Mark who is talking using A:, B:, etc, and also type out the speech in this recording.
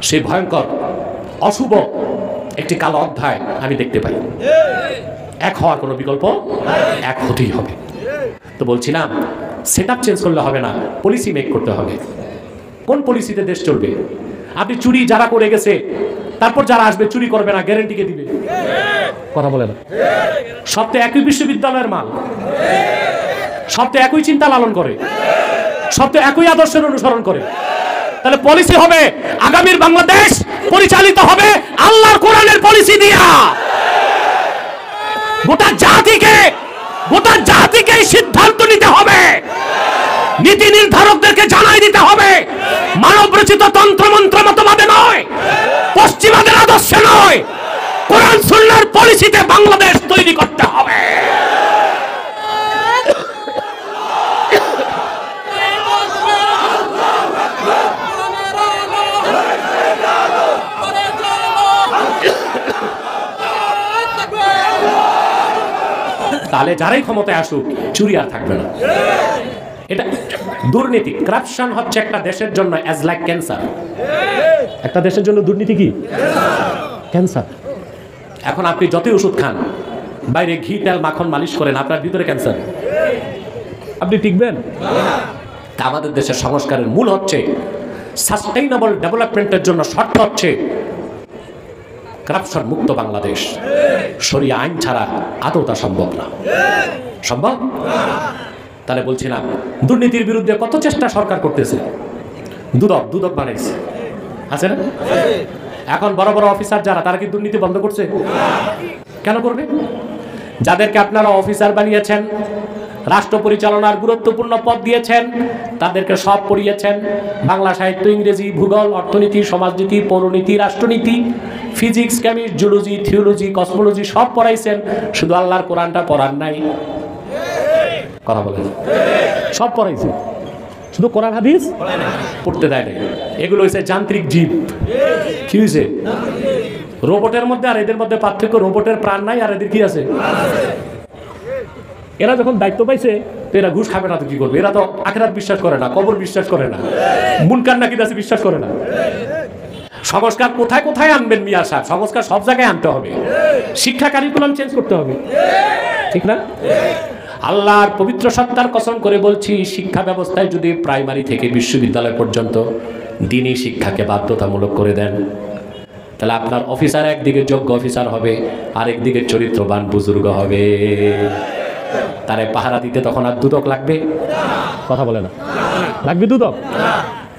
A: সেই ভয়ঙ্কর অশুভ একটি কালো অধ্যায় আমি দেখতে পাই। এক হওয়ার কোনো বিকল্প, এক হতেই হবে। তো বলছিলাম সেট আপ চেঞ্জ করলে হবে না, পলিসি মেক করতে হবে। কোন পলিসিতে দেশ চলবে? আপনি চুরি যারা করে গেছে তারপর যারা আসবে চুরি করবে না, গ্যারেন্টিকে দিবে? কথা বলে না। সব তো একই বিশ্ববিদ্যালয়ের মাল, সব তো একই চিন্তা লালন করে, সব তো একই আদর্শের অনুসরণ করে। তাহলে পলিসি হবে আগামীর বাংলাদেশ পরিচালিত হবে আল্লাহর কোরআনের পলিসি দিয়া। গোটা জাতিকে সিদ্ধান্ত নিতে হবে, নীতি নির্ধারকদেরকে জানাই দিতে হবে, মানব রচিত তন্ত্রমন্ত্র মতবাদে নয়, পশ্চিমাদের আদর্শে নয়, কোরআন সুন্নাহর পলিসিতে বাংলাদেশ তৈরি করতে হবে। তাহলে যারাই ক্ষমতায় আসুক চুরি আর থাকবে না। এটা দুর্নীতি, করাপশন হচ্ছে একটা দেশের জন্য অ্যাজ লাইক ক্যান্সার। একটা দেশের জন্য দুর্নীতি কি ক্যান্সার। এখন আপনি যতই ওষুধ খান, বাইরে ঘি তেল মাখন মালিশ করেন, আপনার ভিতরে ক্যান্সার, আপনি টিকবেন? আমাদের দেশের সংস্কারের মূল হচ্ছে সাস্টেইনেবল ডেভেলপমেন্টের জন্য শর্ত হচ্ছে করাপশন মুক্ত বাংলাদেশ। শরিয়া আইন ছাড়া আদৌ তা সম্ভব না। সম্ভব? তাহলে বলছিলাম দুর্নীতির বিরুদ্ধে কত চেষ্টা সরকার করতেছে। দুদক বানাইছে, আছে না? এখন বড় বড় অফিসার যারা, তারা কি দুর্নীতি বন্ধ করছে? কেন করবে? যাদেরকে আপনারা অফিসার বানিয়েছেন, রাষ্ট্র পরিচালনার গুরুত্বপূর্ণ পদ দিয়েছেন, তাদেরকে সব পড়িয়েছেন। বাংলা সাহিত্য, ইংরেজি, ভূগোল, অর্থনীতি, সমাজনীতি, পৌরনীতি, রাষ্ট্রনীতি, physics, chemistry, zoology, theology, cosmology সব পড়াইছেন, শুধু আল্লাহর কোরআনটা পড়ান নাই। কথা বলেন, সব পড়াইছে, শুধু কোরআন হাদিস পড়তে দেয় নাই। এগুলো হয়েছে যান্ত্রিক জীব। কি হয়েছে? রোবটের মধ্যে আর এদের মধ্যে পার্থক্য, রোবটের প্রাণ নাই আর এদের কি আছে? এরা যখন দায়িত্ব পাইছে তো এরা ঘুষ খাবে না তো কি করবে? এরা তো আখিরাত বিশ্বাস করে না, কবর বিশ্বাস করে না, মুনকার নাকির আছে বিশ্বাস করে না। সংস্কার কোথায় কোথায় আনবেন মিয়া সাহেব? সংস্কার সব জায়গায় আনতে হবে। শিক্ষা কারিকুলাম চেঞ্জ করতে হবে, ঠিক না? আল্লাহর পবিত্র সত্তার কসম করে বলছি, শিক্ষা ব্যবস্থায় যদি প্রাইমারি থেকে বিশ্ববিদ্যালয় পর্যন্ত দ্বীনি শিক্ষাকে বাধ্যতামূলক করে দেন, তাহলে আপনার অফিসার একদিকে যোগ্য অফিসার হবে, আরেকদিকে চরিত্রবান বুজুর্গ হবে। তারে পাহারা দিতে তখন আর দুদক লাগবে? কথা বলে না, লাগবে দুদক?